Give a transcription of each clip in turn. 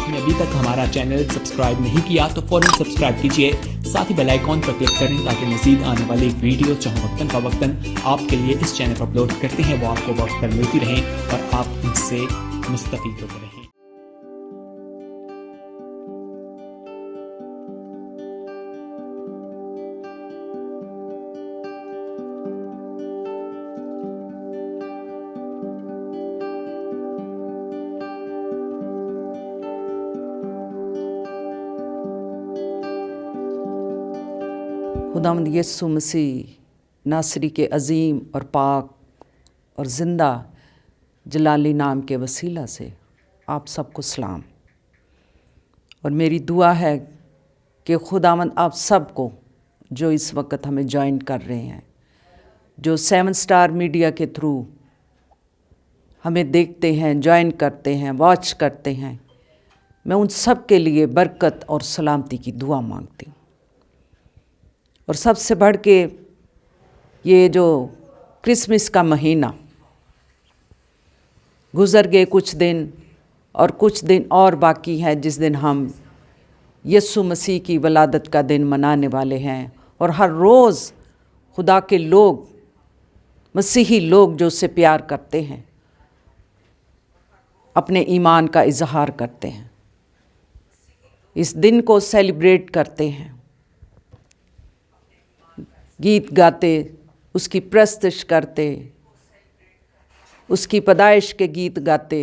आपने अभी तक हमारा चैनल सब्सक्राइब नहीं किया तो फौरन सब्सक्राइब कीजिए, साथ ही बेल आइकॉन पर क्लिक करें ताकि मज़ीद आने वाली वीडियो चाहे वक्तन फवक्तन आपके लिए इस चैनल पर अपलोड करते हैं वो आपको वक्त पर मिलती रहें और आप इनसे मुस्तफ़ीद होते रहें। खुदावंद यीशु मसीह नासरी के अज़ीम और पाक और ज़िंदा जलाली नाम के वसीला से आप सबको सलाम। और मेरी दुआ है कि खुदावंद आप सबको जो इस वक्त हमें ज्वाइन कर रहे हैं, जो 7 स्टार मीडिया के थ्रू हमें देखते हैं, ज्वाइन करते हैं, वॉच करते हैं, मैं उन सब के लिए बरकत और सलामती की दुआ मांगती हूँ। और सबसे बढ़ के ये जो क्रिसमस का महीना गुज़र गए, कुछ दिन और बाकी है जिस दिन हम यीशु मसीह की वलादत का दिन मनाने वाले हैं। और हर रोज़ खुदा के लोग, मसीही लोग जो उससे प्यार करते हैं, अपने ईमान का इजहार करते हैं, इस दिन को सेलिब्रेट करते हैं, गीत गाते, उसकी प्रस्तुति करते, उसकी पैदाइश के गीत गाते,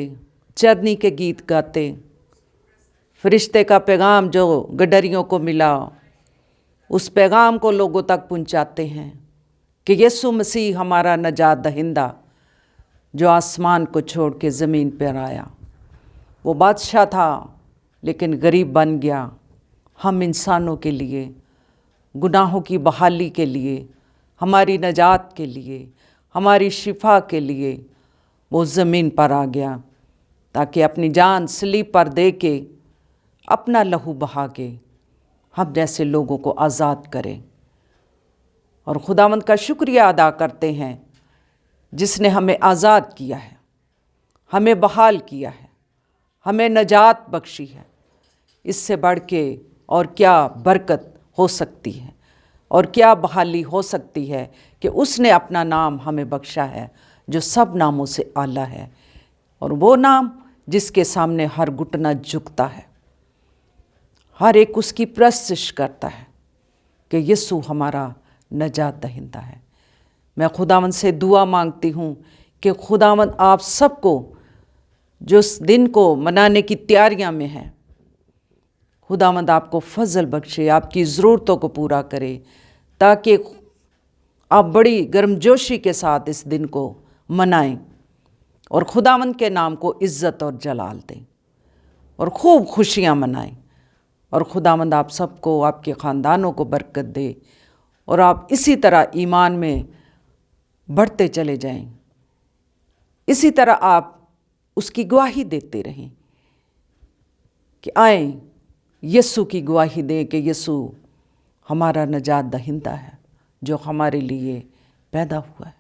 चरनी के गीत गाते, फरिश्ते का पैगाम जो गडरियों को मिला उस पैगाम को लोगों तक पहुंचाते हैं कि यीशु मसीह हमारा नजात दहिंदा जो आसमान को छोड़ के ज़मीन पर आया, वो बादशाह था लेकिन गरीब बन गया। हम इंसानों के लिए, गुनाहों की बहाली के लिए, हमारी नजात के लिए, हमारी शिफा के लिए वो ज़मीन पर आ गया ताकि अपनी जान सलीब पर दे के, अपना लहू बहा के हम जैसे लोगों को आज़ाद करें। और खुदावंद का शुक्रिया अदा करते हैं जिसने हमें आज़ाद किया है, हमें बहाल किया है, हमें नजात बख्शी है। इससे बढ़ के और क्या बरकत हो सकती है और क्या बहाली हो सकती है कि उसने अपना नाम हमें बख्शा है जो सब नामों से आला है, और वो नाम जिसके सामने हर घुटना झुकता है, हर एक उसकी प्रस्तुति करता है कि यीशु हमारा नजात दहिंदा है। मैं खुदावंद से दुआ मांगती हूँ कि खुदावंद आप सबको जो इस दिन को मनाने की तैयारियां में हैं, खुदावंद आपको फजल बख्शे, आपकी ज़रूरतों को पूरा करे, ताकि आप बड़ी गर्मजोशी के साथ इस दिन को मनाएं और खुदावंद के नाम को इज़्ज़त और जलाल दें और खूब खुशियां मनाएं। और खुदावंद आप सबको, आपके ख़ानदानों को बरकत दे और आप इसी तरह ईमान में बढ़ते चले जाएं, इसी तरह आप उसकी गवाही देते रहें कि आएँ यीशु की गवाही दें कि यीशु हमारा नजात दहिंदा है जो हमारे लिए पैदा हुआ है।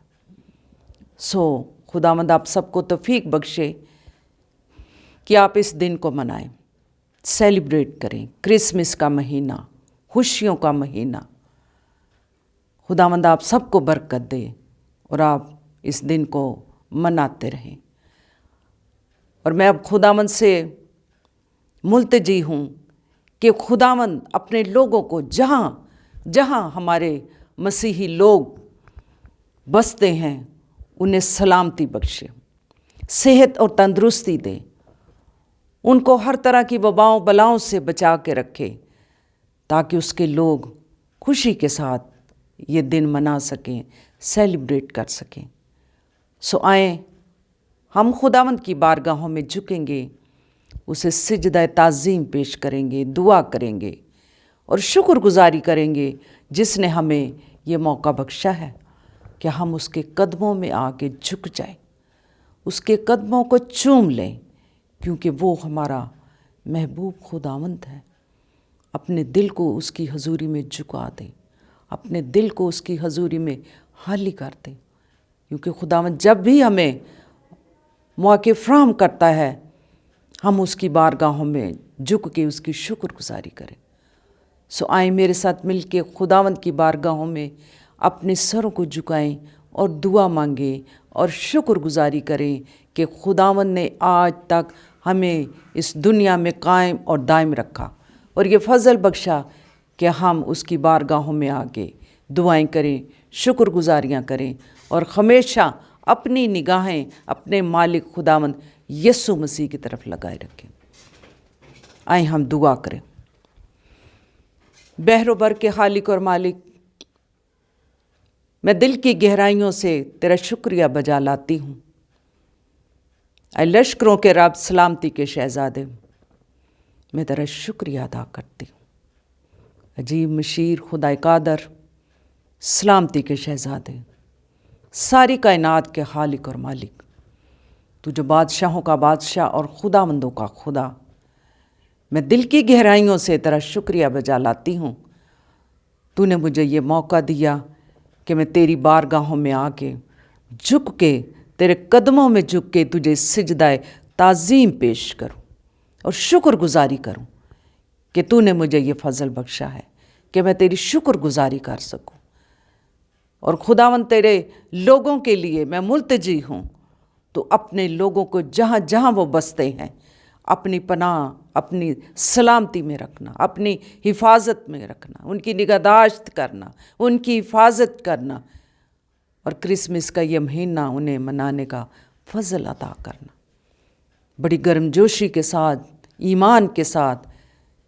सो खुदावंद आप सबको तौफीक बख्शे कि आप इस दिन को मनाएं, सेलिब्रेट करें। क्रिसमस का महीना, खुशियों का महीना, खुदावंद आप सबको बरकत दे और आप इस दिन को मनाते रहें। और मैं अब खुदावंद से मुल्तजी हूँ कि खुदावंद अपने लोगों को जहाँ जहाँ हमारे मसीही लोग बसते हैं उन्हें सलामती बख्शे, सेहत और तंदुरुस्ती दे, उनको हर तरह की वबाओं बलाओं से बचा के रखे ताकि उसके लोग खुशी के साथ ये दिन मना सकें, सेलिब्रेट कर सकें। सो आएँ हम खुदावंद की बारगाहों में झुकेंगे, उसे सिजदा ताज़ीम पेश करेंगे, दुआ करेंगे और शुक्रगुजारी करेंगे जिसने हमें ये मौका बख्शा है कि हम उसके कदमों में आके झुक जाएं, उसके कदमों को चूम लें, क्योंकि वो हमारा महबूब खुदावंद है। अपने दिल को उसकी हजूरी में झुका दें, अपने दिल को उसकी हजूरी में हाली कर दें, क्योंकि खुदावंद जब भी हमें मौके फ्राहम करता है हम उसकी बारगाहों में झुक के उसकी शुक्र गुजारी करें। सो आए मेरे साथ मिल के खुदावंद की बारगाहों में अपने सरों को झुकाएं और दुआ मांगें और शुक्र गुजारी करें कि खुदावंद ने आज तक हमें इस दुनिया में कायम और दायम रखा और ये फजल बख्शा कि हम उसकी बारगाहों में आके दुआएं करें, शुक्र गुजारियाँ करें और हमेशा अपनी निगाहें अपने मालिक खुदावंद यीशु मसीह की तरफ लगाए रखें। आए हम दुआ करें। बहरों के खालिक और मालिक, मैं दिल की गहराइयों से तेरा शुक्रिया बजा लाती हूँ। ऐ लश्करों के रब, सलामती के शहजादे, मैं तेरा शुक्रिया अदा करती हूँ। अजीब मशीर खुदा कादर, सलामती के शहजादे, सारी कायनात के खालिक और मालिक, तू जो बादशाहों का बादशाह और खुदावंदों का खुदा, मैं दिल की गहराइयों से तेरा शुक्रिया बजा लाती हूँ। तूने मुझे ये मौका दिया कि मैं तेरी बारगाहों में आके झुक के तेरे कदमों में झुक के तुझे सिजदाए ताज़ीम पेश करूं और शुक्र गुजारी करूं कि तूने मुझे ये फजल बख्शा है कि मैं तेरी शुक्र गुजारी कर सकूं। और खुदावंद तेरे लोगों के लिए मैं मुल्तजी हूँ। तो अपने लोगों को जहाँ जहाँ वो बसते हैं अपनी पनाह, अपनी सलामती में रखना, अपनी हिफाजत में रखना, उनकी निगहदाश्त करना, उनकी हिफाजत करना और क्रिसमस का ये महीना उन्हें मनाने का फजल अता करना। बड़ी गर्मजोशी के साथ, ईमान के साथ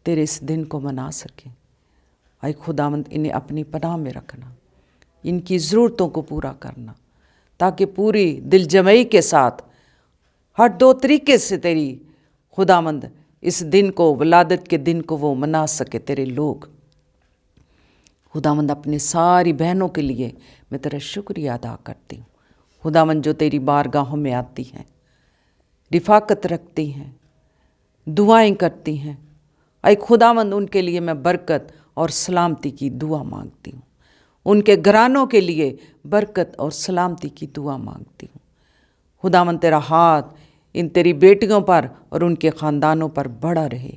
तेरे इस दिन को मना सकें। आए खुदावंद इन्हें अपनी पनाह में रखना, इनकी ज़रूरतों को पूरा करना, ताकि पूरी दिलजमई के साथ हर दो तरीके से तेरी खुदावंद इस दिन को, वलादत के दिन को वो मना सके तेरे लोग। खुदावंद अपने सारी बहनों के लिए मैं तेरा शुक्रिया अदा करती हूँ। खुदावंद जो तेरी बारगाहों में आती हैं, रिफाकत रखती हैं, दुआएं करती हैं, ऐ खुदावंद उनके लिए मैं बरकत और सलामती की दुआ मांगती हूँ। उनके घरानों के लिए बरकत और सलामती की दुआ मांगती हूँ। खुदावंद तेरा हाथ इन तेरी बेटियों पर और उनके ख़ानदानों पर बढ़ा रहे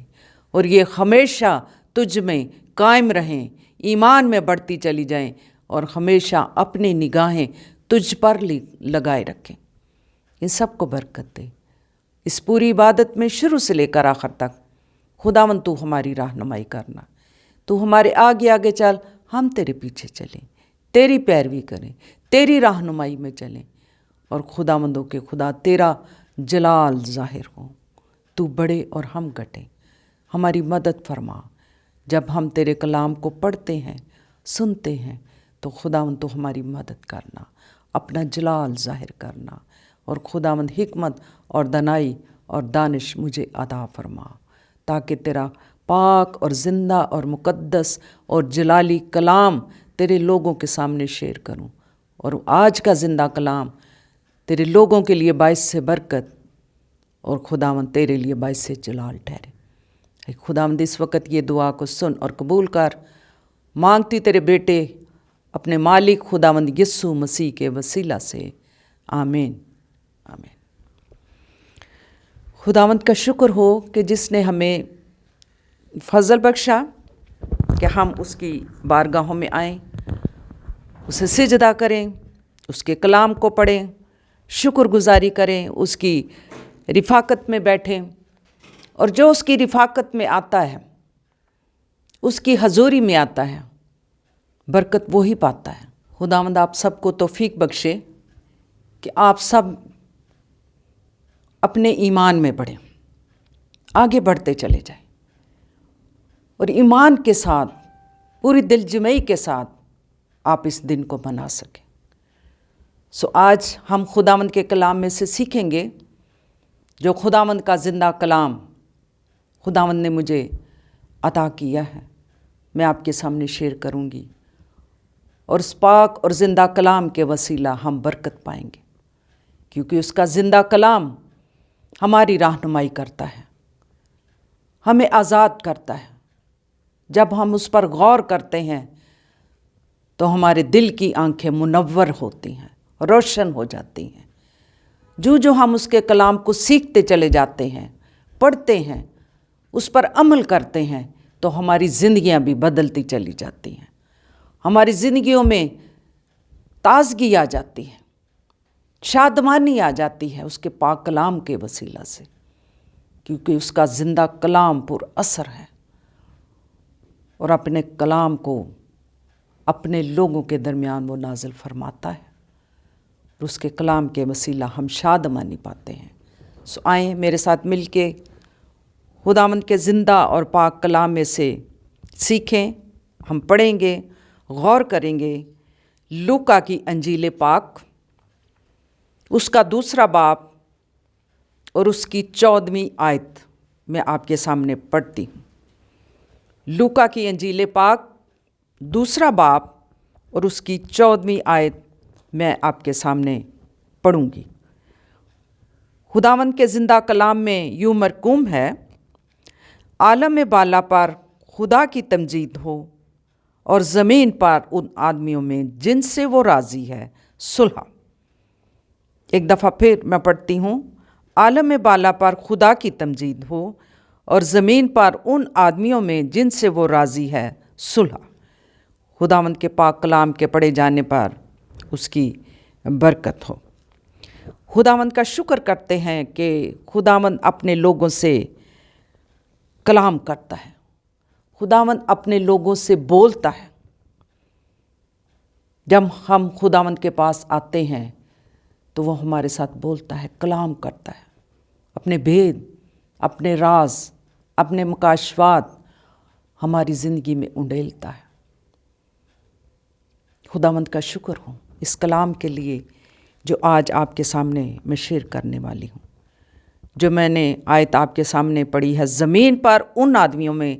और ये हमेशा तुझ में कायम रहें, ईमान में बढ़ती चली जाएं और हमेशा अपनी निगाहें तुझ पर लगाए रखें। इन सब को बरकत दे। इस पूरी इबादत में शुरू से लेकर आखिर तक खुदावंद तू हमारी रहनुमाई करना। तू हमारे आगे आगे चल, हम तेरे पीछे चलें, तेरी पैरवी करें, तेरी रहनुमाई में चलें और खुदावंदों के खुदा तेरा जलाल ज़ाहिर हो। तू बढ़े और हम घटें। हमारी मदद फरमा। जब हम तेरे कलाम को पढ़ते हैं, सुनते हैं, तो खुदावंद तो हमारी मदद करना, अपना जलाल ज़ाहिर करना और खुदावंद हिकमत और दनाई और दानिश मुझे अता फरमा, ताकि तेरा पाक और ज़िंदा और मुक़द्दस और जलाली कलाम तेरे लोगों के सामने शेयर करूं और आज का ज़िंदा कलाम तेरे लोगों के लिए बाइस से बरकत और खुदावंद तेरे लिए बाइस से जलाल ठहरे। खुदावंद इस वक्त ये दुआ को सुन और कबूल कर। मांगती तेरे बेटे अपने मालिक खुदावंद यीशु मसीह के वसीला से, आमीन आमीन। खुदावंद का शुक्र हो कि जिसने हमें फजल बख्शा कि हम उसकी बारगाहों में आएँ, उसे सिजदा करें, उसके कलाम को पढ़ें, शुक्रगुजारी करें, उसकी रिफाकत में बैठें और जो उसकी रिफाकत में आता है, उसकी हजूरी में आता है, बरकत वो ही पाता है। खुदावंद आप सबको तौफीक बख्शे कि आप सब अपने ईमान में बढ़ें, आगे बढ़ते चले जाएं और ईमान के साथ, पूरी दिलजमई के साथ आप इस दिन को मना सकें। सो आज हम खुदावंद के कलाम में से सीखेंगे, जो खुदावंद का ज़िंदा कलाम खुदावंद ने मुझे अता किया है, मैं आपके सामने शेयर करूंगी और उस पाक और ज़िंदा कलाम के वसीला हम बरकत पाएंगे, क्योंकि उसका ज़िंदा कलाम हमारी रहनुमाई करता है, हमें आज़ाद करता है। जब हम उस पर गौर करते हैं तो हमारे दिल की आंखें मुनव्वर होती हैं, रोशन हो जाती हैं। जो हम उसके कलाम को सीखते चले जाते हैं, पढ़ते हैं, اس پر عمل کرتے ہیں تو ہماری زندگیاں بھی بدلتی چلی جاتی ہیں، ہماری زندگیوں میں تازگی آ جاتی ہے، شادمانی آ جاتی ہے اس کے پاک کلام کے وسیلہ سے، کیونکہ اس کا زندہ کلام پر اثر ہے اور اپنے کلام کو اپنے لوگوں کے درمیان وہ نازل فرماتا ہے اور اس کے کلام کے وسیلہ ہم شادمانی پاتے ہیں۔ سو آئیں میرے ساتھ مل کے خداوند کے زندہ اور پاک کلام میں سے سیکھیں، ہم پڑھیں گے، غور کریں گے۔ لوکا کی انجیل پاک، اس کا 2 باب اور اس کی 14ویں آیت میں آپ کے سامنے پڑھتی ہوں۔ لوکا کی انجیل پاک 2 باب اور اس کی 14ویں آیت میں آپ کے سامنے پڑھوں گی۔ خداوند کے زندہ کلام میں یوں مرقوم ہے، عالم بالا پر خدا کی تمجید ہو اور زمین پر ان آدمیوں میں جن سے وہ راضی ہے صلح۔ ایک دفعہ پھر میں پڑھتی ہوں، عالم بالا پر خدا کی تمجید ہو اور زمین پر ان آدمیوں میں جن سے وہ راضی ہے صلح۔ خداوند کے پاک کلام کے پڑھے جانے پر اس کی برکت ہو۔ خداوند کا شکر کرتے ہیں کہ خداوند اپنے لوگوں سے کلام کرتا ہے، خداوند اپنے لوگوں سے بولتا ہے۔ جب ہم خداوند کے پاس آتے ہیں تو وہ ہمارے ساتھ بولتا ہے، کلام کرتا ہے، اپنے بھید، اپنے راز، اپنے مکاشفات ہماری زندگی میں انڈیلتا ہے۔ خداوند کا شکر ہو اس کلام کے لیے جو آج آپ کے سامنے میں شیئر کرنے والی ہوں۔ جو میں نے آیت آپ کے سامنے پڑھی ہے، زمین پر ان آدمیوں میں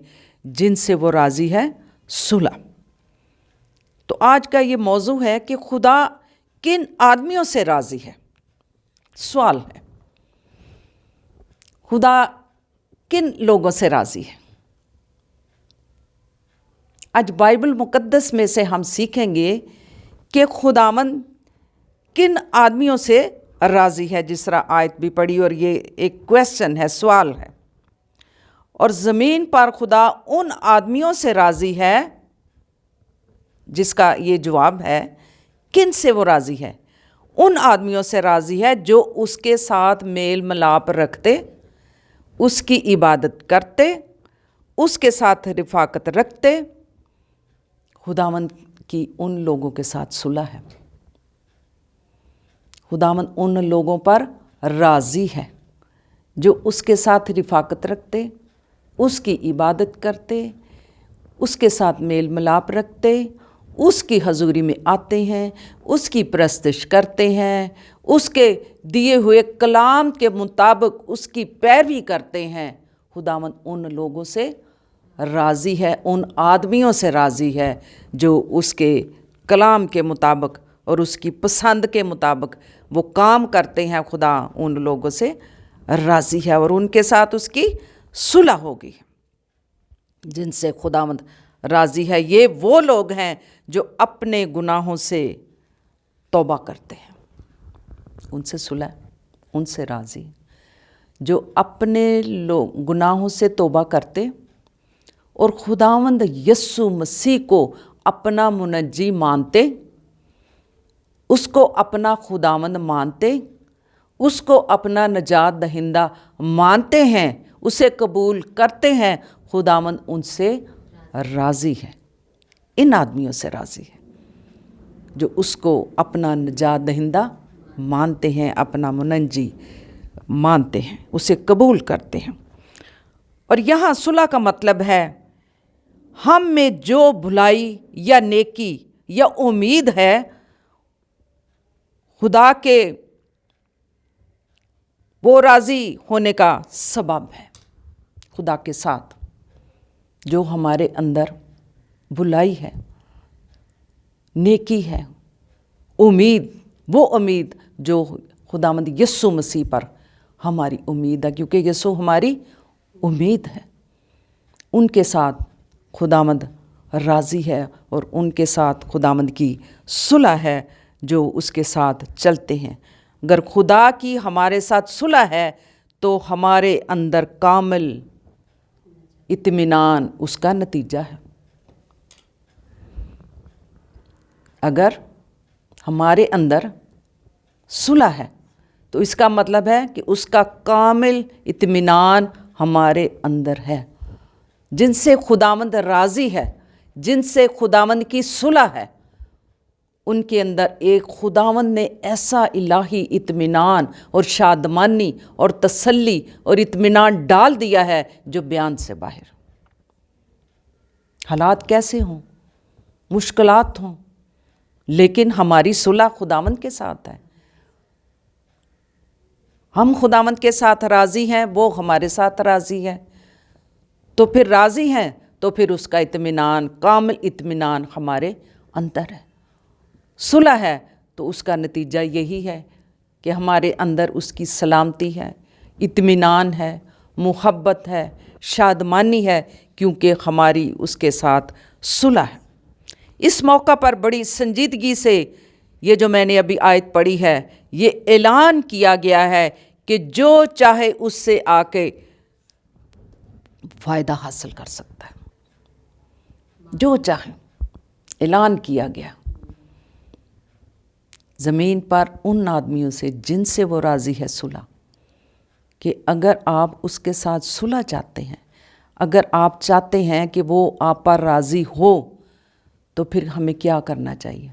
جن سے وہ راضی ہے صلح۔ تو آج کا یہ موضوع ہے کہ خدا کن آدمیوں سے راضی ہے؟ سوال ہے، خدا کن لوگوں سے راضی ہے؟ آج بائبل مقدس میں سے ہم سیکھیں گے کہ خداوند کن آدمیوں سے راضی ہے، جس طرح آیت بھی پڑھی، اور یہ ایک کویسچن ہے، سوال ہے۔ اور زمین پر خدا ان آدمیوں سے راضی ہے، جس کا یہ جواب ہے، کن سے وہ راضی ہے؟ ان آدمیوں سے راضی ہے جو اس کے ساتھ میل ملاپ رکھتے، اس کی عبادت کرتے، اس کے ساتھ رفاقت رکھتے۔ خداوند کی ان لوگوں کے ساتھ صلح ہے، خداوند ان لوگوں پر راضی ہے جو اس کے ساتھ رفاقت رکھتے، اس کی عبادت کرتے، اس کے ساتھ میل ملاپ رکھتے، اس کی حضوری میں آتے ہیں، اس کی پرستش کرتے ہیں، اس کے دیے ہوئے کلام کے مطابق اس کی پیروی کرتے ہیں۔ خداوند ان لوگوں سے راضی ہے، ان آدمیوں سے راضی ہے جو اس کے کلام کے مطابق اور اس کی پسند کے مطابق وہ کام کرتے ہیں۔ خدا ان لوگوں سے راضی ہے اور ان کے ساتھ اس کی صلح ہوگی۔ جن سے خداوند راضی ہے یہ وہ لوگ ہیں جو اپنے گناہوں سے توبہ کرتے ہیں، ان سے صلح، ان سے راضی، جو اپنے گناہوں سے توبہ کرتے اور خداوند یسوع مسیح کو اپنا منجی مانتے، اس کو اپنا خداوند مانتے، اس کو اپنا نجات دہندہ مانتے ہیں، اسے قبول کرتے ہیں۔ خداوند ان سے راضی ہے، ان آدمیوں سے راضی ہے جو اس کو اپنا نجات دہندہ مانتے ہیں، اپنا منجی مانتے ہیں، اسے قبول کرتے ہیں۔ اور یہاں صلح کا مطلب ہے ہم میں جو بھلائی یا نیکی یا امید ہے خدا کے وہ راضی ہونے کا سبب ہے۔ خدا کے ساتھ جو ہمارے اندر بھلائی ہے، نیکی ہے، امید، وہ امید جو خداوند یسوع مسیح پر ہماری امید ہے، کیونکہ یسوع ہماری امید ہے، ان کے ساتھ خداوند راضی ہے اور ان کے ساتھ خداوند کی صلح ہے جو اس کے ساتھ چلتے ہیں۔ اگر خدا کی ہمارے ساتھ صلح ہے تو ہمارے اندر کامل इत्मीनान उसका नतीजा है। अगर हमारे अंदर सुलह है तो इसका मतलब है कि उसका कामिल इत्मीनान हमारे अंदर है। जिनसे खुदावंद राज़ी है, जिनसे खुदावंद की सुलह है, उनके अंदर एक खुदावंद ने ऐसा इलाही इत्मीनान और शादमानी और तसल्ली और इत्मीनान डाल दिया है जो बयान से बाहर। हालात कैसे हों, मुश्किलात हों, लेकिन हमारी सुलह खुदावंद के साथ है। हम खुदावंद के साथ राज़ी हैं, वो हमारे साथ राज़ी है। तो फिर राज़ी हैं तो फिर उसका इत्मीनान, कामिल इत्मीनान हमारे अंदर है। सुलह है तो उसका नतीजा यही है कि हमारे अंदर उसकी सलामती है, इत्मीनान है, मुहब्बत है, शादमानी है, क्योंकि हमारी उसके साथ सुलह है। इस मौका पर बड़ी संजीदगी से ये जो मैंने अभी आयत पढ़ी है, ये ऐलान किया गया है कि जो चाहे उससे आके फ़ायदा हासिल कर सकता है, जो चाहे। ऐलान किया गया ज़मीन पर उन आदमियों से जिनसे वो राज़ी है सुलह, कि अगर आप उसके साथ सुलह चाहते हैं, अगर आप चाहते हैं कि वो आप पर राज़ी हो, तो फिर हमें क्या करना चाहिए?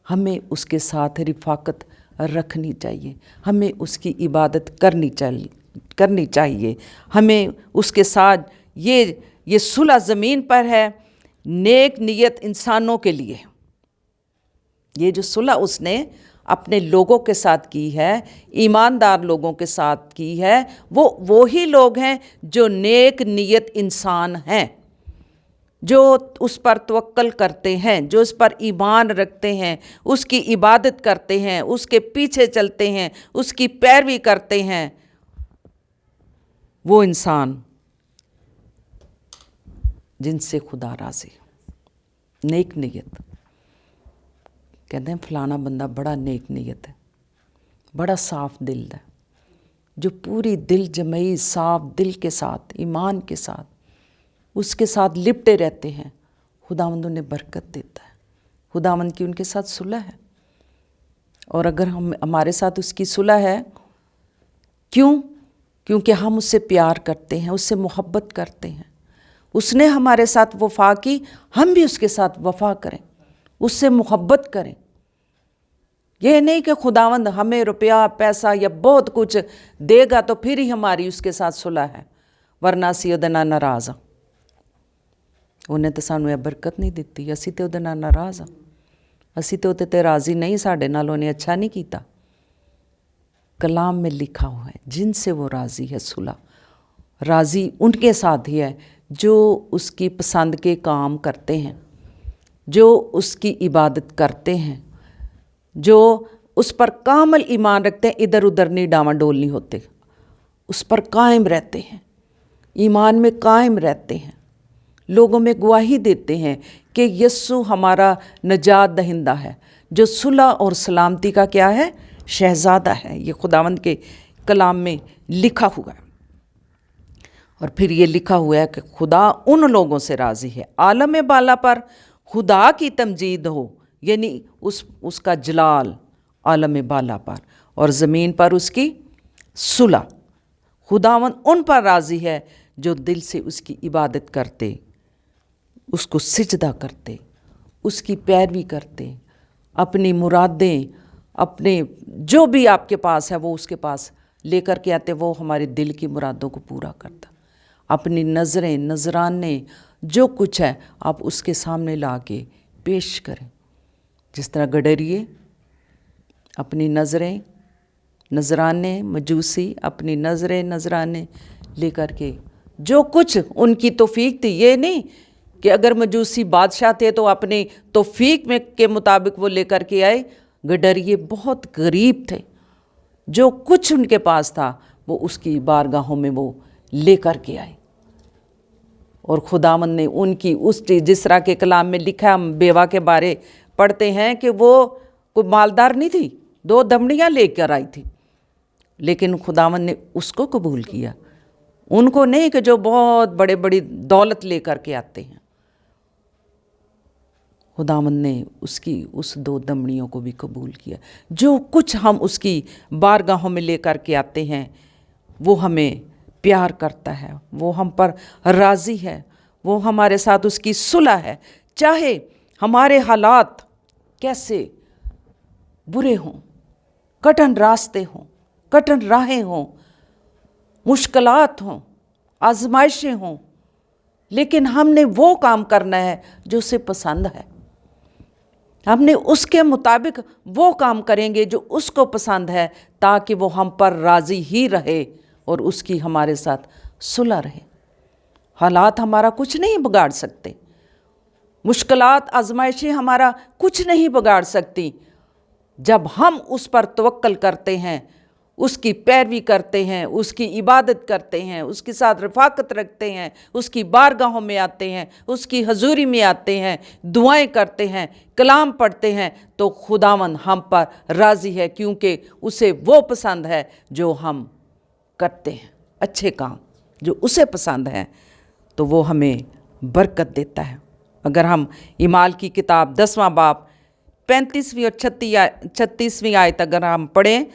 हमें उसके साथ रिफ़ाकत रखनी चाहिए, हमें उसकी इबादत करनी चाहिए। हमें उसके साथ ये सुलह ज़मीन पर है नेक नीयत इंसानों के लिए। ये जो सुलह उसने अपने लोगों के साथ की है, ईमानदार लोगों के साथ की है, वो ही लोग हैं जो नेक नीयत इंसान हैं, जो उस पर तवक्कल करते हैं, जो उस पर ईमान रखते हैं, उसकी इबादत करते हैं, उसके पीछे चलते हैं, उसकी पैरवी करते हैं। वो इंसान जिनसे खुदा राज़ी, नेक नीयत। कहते हैं फलाना बंदा बड़ा नेक नीयत है, बड़ा साफ दिल है, जो पूरी दिल जमई साफ दिल के साथ, ईमान के साथ उसके साथ लिपटे रहते हैं, खुदावंद उन्हें बरकत देता है। खुदावंद की उनके साथ सुलह है। और अगर हमारे साथ उसकी सुलह है, क्योंकि हम उससे प्यार करते हैं, उससे मोहब्बत करते हैं। उसने हमारे साथ वफ़ा की, हम भी उसके साथ वफ़ा करें, उससे मोहब्बत करें। ये नहीं कि खुदावंद हमें रुपया पैसा या बहुत कुछ देगा तो फिर ही हमारी उसके साथ सुलह है, वरना असी उहदे नाल नाराज़ हाँ। उन्हें तो सानू बरकत नहीं दिती, असी तो उहदे नाल नाराज़ हाँ, असी तो उहदे ते राज़ी नहीं, साडे नाल उन्हें अच्छा नहीं किया। कलाम में लिखा हुआ है जिनसे वो राज़ी है सुलह, राज़ी उनके साथ ही है जो उसकी पसंद के काम करते हैं, जो उसकी इबादत करते हैं, जो उस पर कामिल ईमान रखते हैं, इधर उधर नहीं डावाडोल नहीं होते, उस पर कायम रहते हैं, ईमान में कायम रहते हैं, लोगों में गवाही देते हैं कि यस्सु हमारा नजात दहिंदा है, जो सुलह और सलामती का क्या है, शहज़ादा है। ये खुदावंद के कलाम में लिखा हुआ है। और फिर ये लिखा हुआ है कि खुदा उन लोगों से राज़ी है आलम बाला पर खुदा की तमजीद हो, यानी उसका जलाल आलम बाला पर, और ज़मीन पर उसकी सुलह। खुदावंद उन पर राज़ी है जो दिल से उसकी इबादत करते, उसको सिजदा करते, उसकी पैरवी करते, अपनी मुरादें, अपने जो भी आपके पास है वो उसके पास लेकर के आते, वो हमारे दिल की मुरादों को पूरा करता। अपनी नज़रें, नजराने, जो कुछ है आप उसके सामने ला के पेश करें। जिस तरह गडरिए अपनी नज़रें, नजराने, मजूसी अपनी नज़रें, नजराने लेकर के, जो कुछ उनकी तौफीक थी, ये नहीं कि अगर मजूसी बादशाह थे तो अपने तौफीक में के मुताबिक वो लेकर के आए। गडरिए बहुत गरीब थे, जो कुछ उनके पास था वो उसकी बारगाहों में वो लेकर के आए। और खुदावंद ने उनकी उस जिस तरह के कलाम में लिखा, हम बेवा के बारे पढ़ते हैं कि वो कोई मालदार नहीं थी, 2 दमड़ियाँ लेकर आई थी, लेकिन खुदावंद ने उसको कबूल किया, उनको नहीं कि जो बहुत बड़े बड़ी दौलत लेकर के आते हैं। खुदावंद ने उसकी उस 2 दमड़ियों को भी कबूल किया। जो कुछ हम उसकी बारगाहों में लेकर के आते हैं वो हमें प्यार करता है, वो हम पर राज़ी है, वो हमारे साथ उसकी सुलह है। चाहे हमारे हालात कैसे बुरे हों, कठिन रास्ते हों, कठिन राहें हों, मुश्किलात हों, आजमाइशें हों, लेकिन हमने वो काम करना है जो उसे पसंद है। हमने उसके मुताबिक वो काम करेंगे जो उसको पसंद है, ताकि वो हम पर राज़ी ही रहे और उसकी हमारे साथ सुलह रहे। हालात हमारा कुछ नहीं बिगाड़ सकते, मुश्किलात आजमाइशें हमारा कुछ नहीं बिगाड़ सकती। जब हम उस पर तवक्कल करते हैं, उसकी पैरवी करते हैं, उसकी इबादत करते हैं, उसके साथ रफ़ाकत रखते हैं, उसकी बारगाहों में आते हैं, उसकी हजूरी में आते हैं, दुआएं करते हैं, कलाम पढ़ते हैं, तो खुदावंद हम पर राज़ी है, क्योंकि उसे वो पसंद है जो हम करते हैं, अच्छे काम जो उसे पसंद है, तो वो हमें बरकत देता है। अगर हम इमाल की किताब 10वां बाब 35वीं और 36वीं आयत अगर हम पढ़ें,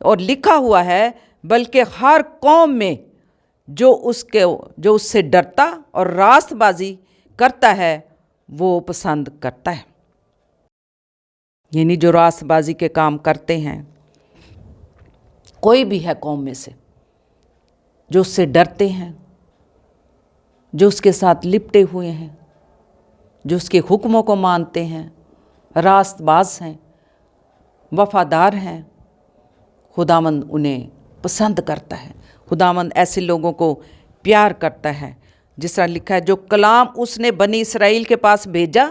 और लिखा हुआ है, बल्कि हर कौम में जो उससे डरता और रास्तबाजी करता है वो पसंद करता है। यानी जो रास्तबाजी के काम करते हैं, कोई भी है कौम में से, जो उससे डरते हैं, जो उसके साथ लिपटे हुए हैं, जो उसके हुक्मों को मानते हैं, रास्तबाज हैं, वफादार हैं, खुदावंद उन्हें पसंद करता है। खुदावंद ऐसे लोगों को प्यार करता है। जिस तरह लिखा है, जो कलाम उसने बनी इसराइल के पास भेजा,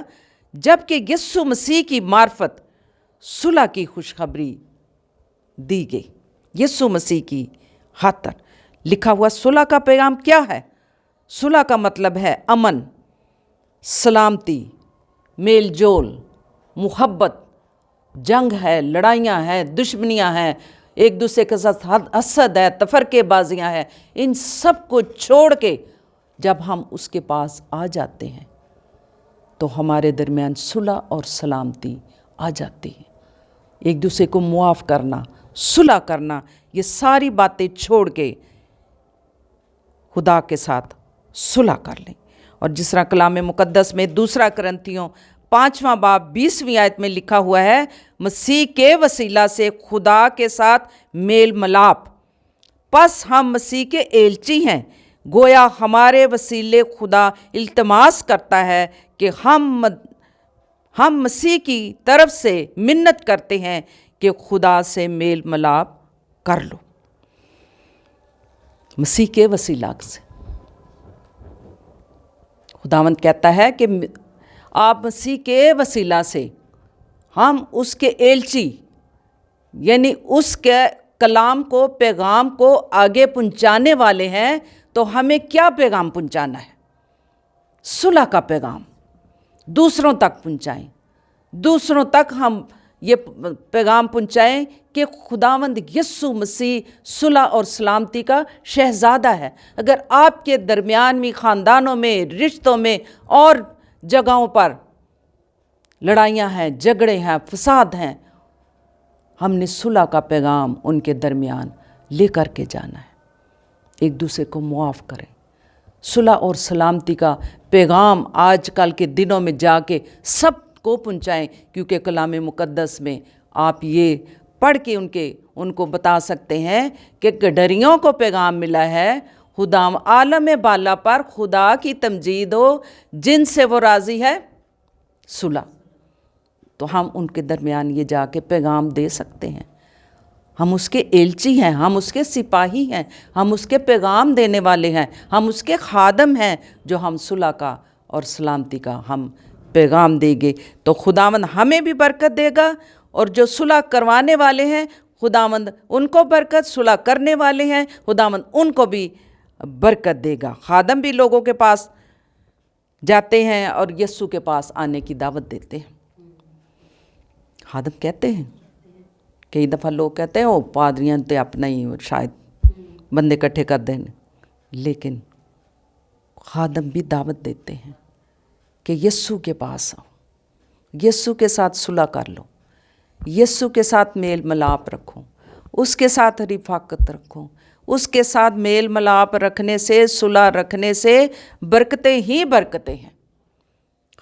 जबकि यीशु मसीह की मार्फत सुलह की खुशखबरी दी गई। यीशु मसीह की खातिर लिखा हुआ सुलह का पैगाम क्या है? सुलह का मतलब है अमन, सलामती, मेल जोल, मुहब्बत। जंग है, लड़ाइयाँ हैं, दुश्मनियाँ हैं, एक दूसरे के साथ हसद है, तफरकेबाजियाँ हैं, इन सब को छोड़ के जब हम उसके पास आ जाते हैं तो हमारे दरमियान सुलह और सलामती आ जाती है। एक दूसरे को मुआफ़ करना, सुलह करना, ये सारी बातें छोड़ के खुदा के साथ सुलह कर लें। और जिस तरह कलाम मुकद्दस में 2 करंथियों 5वां बाब 20वीं आयत में लिखा हुआ है, मसीह के वसीला से खुदा के साथ मेल मलाप, बस हम मसीह के एलची हैं। गोया हमारे वसीले खुदा इल्तमास करता है कि हम मसीह की तरफ से मिन्नत करते हैं कि खुदा से मेल मलाप कर लो। मसीह के वसीला से खुदावंद कहता है कि आप मसीह के वसीला से, हम उसके एलची, यानी उसके कलाम को, पैगाम को आगे पहुंचाने वाले हैं। तो हमें क्या पैगाम पहुंचाना है? सुलह का पैगाम दूसरों तक पहुंचाएं। दूसरों तक हम ये पैगाम पहुंचाएं कि खुदावंद यीशु मसीह सुलह और सलामती का शहज़ादा है। अगर आपके दरमियान में, ख़ानदानों में, रिश्तों में और जगहों पर लड़ाइयाँ हैं, झगड़े हैं, फसाद हैं, हमने सुलह का पैगाम उनके दरमियान लेकर के जाना है। एक दूसरे को मुआफ़ करें। सुलह और सलामती का पैगाम आजकल के दिनों में जाके सबको पहुंचाएं, क्योंकि कलाम मुकद्दस में आप ये पढ़ के उनको बता सकते हैं कि गडरियों को पैगाम मिला है, खुदाम आलम बाला पर खुदा की तमजीद हो, जिनसे वो राज़ी है सुलह। तो हम उनके दरमियान ये जाके पैगाम दे सकते हैं। हम उसके एलची हैं, हम उसके सिपाही हैं, हम उसके पैगाम देने वाले हैं, हम उसके खादम हैं, जो हम सुलह का और सलामती का हम पैगाम देंगे तो खुदावंद हमें भी बरकत देगा। और जो सुलह करवाने वाले हैं, खुदावंद उनको बरकत, सुलह करने वाले हैं, खुदावंद उनको भी बरकत देगा। खादम भी लोगों के पास जाते हैं और यीशु के पास आने की दावत देते हैं। खादम कहते हैं, कई दफ़ा लोग कहते हैं वो पादरियां तो अपना ही शायद बंदे इकट्ठे कर देने, لیکن خادم بھی دعوت دیتے ہیں کہ یسوع کے پاس آؤ، یسوع کے ساتھ صلح کر لو، یسوع کے ساتھ میل ملاپ رکھو، اس کے ساتھ رفاقت رکھو۔ اس کے ساتھ میل ملاپ رکھنے سے، صلح رکھنے سے برکتیں ہی برکتیں ہیں،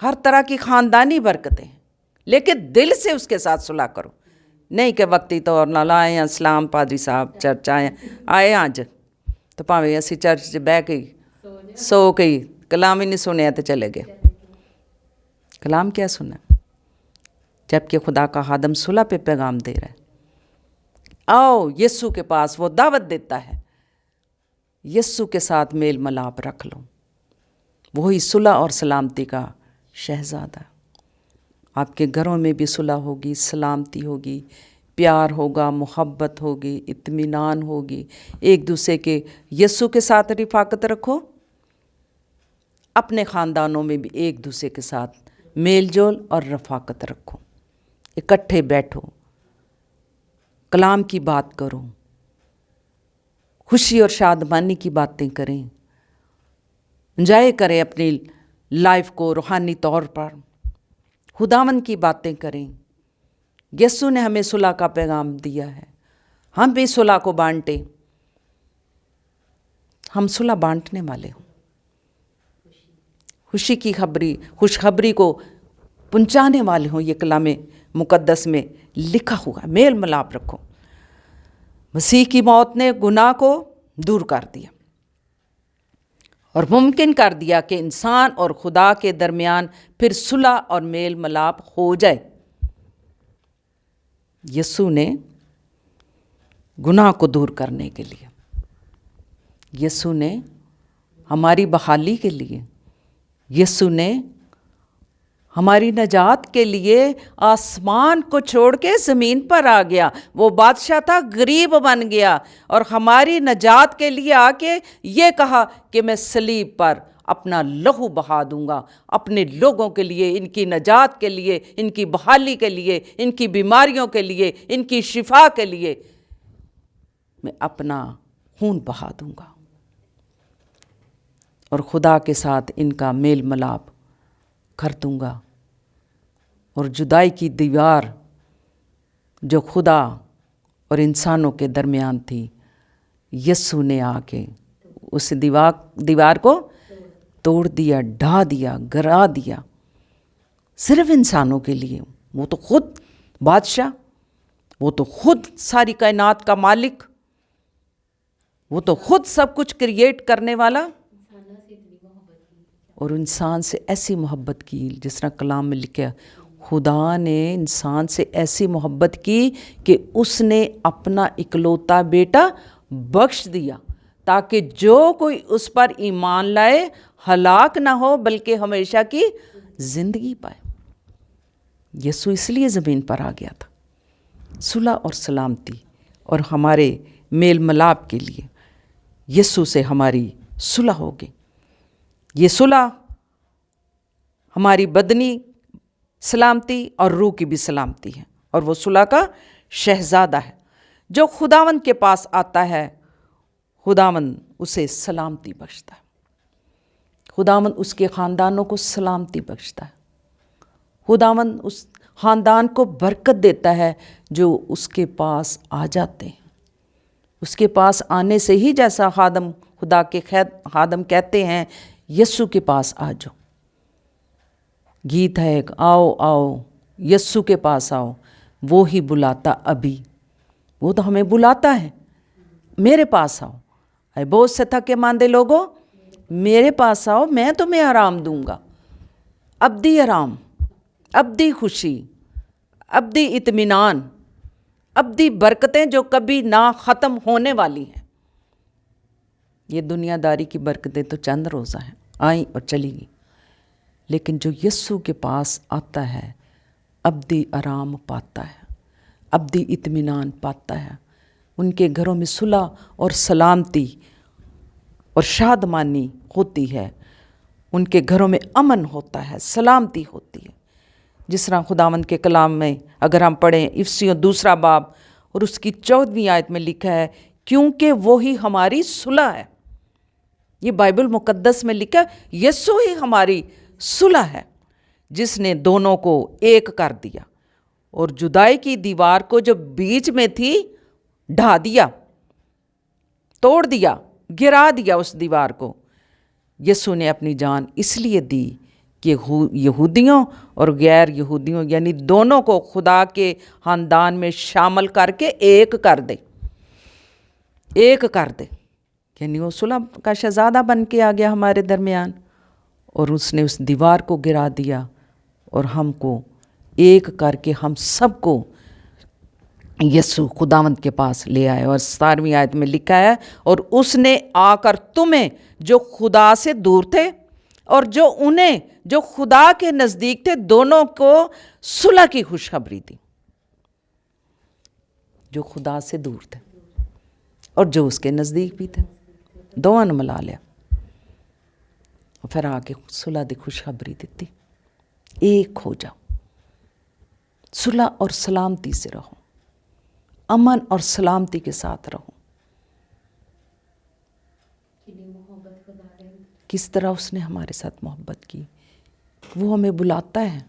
ہر طرح کی خاندانی برکتیں ہیں، لیکن دل سے اس کے ساتھ صلح کرو، نہیں کہ وقتی طور نال آئے ہیں اسلام پادری صاحب چرچ آئے اج تو بھاویں اسی چرچ بہ کے سو کے کلام ہی نہیں سنیا تو چلے گئے۔ کلام کیا سنا جبکہ خدا کا خادم صلح پہ پیغام دے رہا ہے۔ آؤ یسوع کے پاس، وہ دعوت دیتا ہے، یسوع کے ساتھ میل ملاپ رکھ لو، وہی صلح اور سلامتی کا شہزادہ۔ آپ کے گھروں میں بھی صلح ہوگی، سلامتی ہوگی، پیار ہوگا، محبت ہوگی، اطمینان ہوگی، ایک دوسرے کے یسوع کے ساتھ رفاقت رکھو، اپنے خاندانوں میں بھی ایک دوسرے کے ساتھ میل جول اور رفاقت رکھو، اکٹھے بیٹھو، کلام کی بات کرو، خوشی اور شادمانی کی باتیں کریں، انجوائے کریں اپنی لائف کو روحانی طور پر، خداوند کی باتیں کریں۔ یسوع نے ہمیں صلح کا پیغام دیا ہے، ہم بھی صلح کو بانٹیں، ہم صلح بانٹنے والے ہوں، خوشی کی خبری، خوشخبری کو پہنچانے والے ہوں۔ یہ کلام مقدس میں لکھا ہوا، میل ملاپ رکھو۔ مسیح کی موت نے گناہ کو دور کر دیا اور ممکن کر دیا کہ انسان اور خدا کے درمیان پھر صلح اور میل ملاپ ہو جائے۔ یسوع نے گناہ کو دور کرنے کے لیے، یسوع نے ہماری بحالی کے لیے، یسوع نے ہماری نجات کے لیے آسمان کو چھوڑ کے زمین پر آ گیا۔ وہ بادشاہ تھا، غریب بن گیا اور ہماری نجات کے لیے آ کے یہ کہا کہ میں صلیب پر اپنا لہو بہا دوں گا، اپنے لوگوں کے لیے، ان کی نجات کے لیے، ان کی بحالی کے لیے، ان کی بیماریوں کے لیے، ان کی شفا کے لیے میں اپنا خون بہا دوں گا اور خدا کے ساتھ ان کا میل ملاپ کر دوں گا، اور جدائی کی دیوار جو خدا اور انسانوں کے درمیان تھی، یسوع نے آ کے اس دیوار کو توڑ دیا، ڈھا دیا، گرا دیا، صرف انسانوں کے لیے۔ وہ تو خود بادشاہ، وہ تو خود ساری کائنات کا مالک، وہ تو خود سب کچھ کریٹ کرنے والا، اور انسان سے ایسی محبت کی، جس طرح کلام میں لکھا، خدا نے انسان سے ایسی محبت کی کہ اس نے اپنا اکلوتا بیٹا بخش دیا تاکہ جو کوئی اس پر ایمان لائے ہلاک نہ ہو بلکہ ہمیشہ کی زندگی پائے۔ یسوع اس لیے زمین پر آ گیا تھا، صلح اور سلامتی اور ہمارے میل ملاپ کے لیے۔ یسوع سے ہماری صلح ہوگی۔ یہ صلح ہماری بدنی سلامتی اور روح کی بھی سلامتی ہے، اور وہ صلح کا شہزادہ ہے۔ جو خداوند کے پاس آتا ہے، خداوند اسے سلامتی بخشتا ہے، خداوند اس کے خاندانوں کو سلامتی بخشتا ہے، خداوند اس خاندان کو برکت دیتا ہے جو اس کے پاس آ جاتے ہیں۔ اس کے پاس آنے سے ہی، جیسا خدا کے خادم کہتے ہیں، یسوع کے پاس آ جاؤ۔ گیت ہے ایک، آؤ آؤ یسوع کے پاس آؤ، وہ ہی بلاتا ابھی۔ وہ تو ہمیں بلاتا ہے، میرے پاس آؤ، اے بہت سے تھکے ماندے لوگوں، میرے پاس آؤ، میں تمہیں آرام دوں گا۔ ابدی آرام، ابدی خوشی، ابدی اطمینان، ابدی برکتیں جو کبھی نہ ختم ہونے والی ہیں۔ یہ دنیا داری کی برکتیں تو چند روزہ ہیں، آئیں اور چلی گئی، لیکن جو یسوع کے پاس آتا ہے ابدی آرام پاتا ہے، ابدی اطمینان پاتا ہے۔ ان کے گھروں میں صلح اور سلامتی اور شادمانی ہوتی ہے، ان کے گھروں میں امن ہوتا ہے، سلامتی ہوتی ہے۔ جس طرح خداوند کے کلام میں اگر ہم پڑھیں افسیوں 2 باب اور اس کی 14ویں آیت میں لکھا ہے، کیونکہ وہی ہماری صلح ہے۔ یہ بائبل مقدس میں لکھا ہے، یسوع ہی ہماری صلح ہے جس نے دونوں کو ایک کر دیا اور جدائی کی دیوار کو جو بیچ میں تھی ڈھا دیا، توڑ دیا، گرا دیا اس دیوار کو۔ یسوع نے اپنی جان اس لیے دی کہ یہودیوں اور غیر یہودیوں یعنی دونوں کو خدا کے خاندان میں شامل کر کے ایک کر دے، ایک کر دے۔ یعنی وہ صلح کا شہزادہ بن کے آ گیا ہمارے درمیان، اور اس نے اس دیوار کو گرا دیا اور ہم کو ایک کر کے ہم سب کو یسوع خداوند کے پاس لے آئے۔ اور 17ویں آیت میں لکھا ہے، اور اس نے آ کر تمہیں جو خدا سے دور تھے اور انہیں جو خدا کے نزدیک تھے دونوں کو صلح کی خوشخبری دی۔ جو خدا سے دور تھے اور جو اس کے نزدیک بھی تھے، دونوں نے ملا لیا، اور پھر آ کے صلح دی خوشخبری دیتی، ایک ہو جاؤ، صلح اور سلامتی سے رہو، امن اور سلامتی کے ساتھ رہو۔ کس طرح اس نے ہمارے ساتھ محبت کی، وہ ہمیں بلاتا ہے،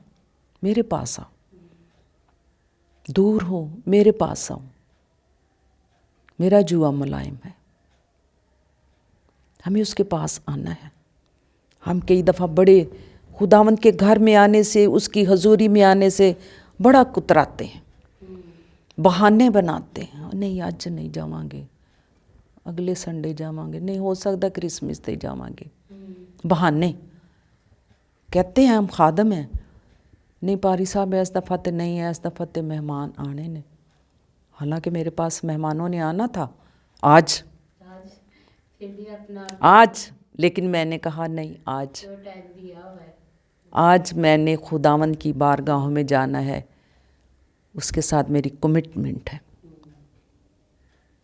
میرے پاس آؤ، دور ہو میرے پاس آؤ، میرا جوا ملائم ہے۔ ہمیں اس کے پاس آنا ہے۔ ہم کئی دفعہ بڑے خداوند کے گھر میں آنے سے، اس کی حضوری میں آنے سے بڑا کتراتے ہیں، بہانے بناتے ہیں، نہیں آج نہیں جاواں گے، اگلے سنڈے جاواں گے، نہیں ہو سکتا کرسمس تے جاواں گے۔ بہانے کہتے ہیں ہم خادم ہیں، نہیں پاری صاحب اس دفعہ تے نہیں ہے، اس دفعہ تے مہمان آنے نے، حالانکہ میرے پاس مہمانوں نے آنا تھا آج، لیکن میں نے کہا نہیں، آج میں نے خداوند کی بارگاہوں میں جانا ہے، اس کے ساتھ میری کمٹمنٹ ہے۔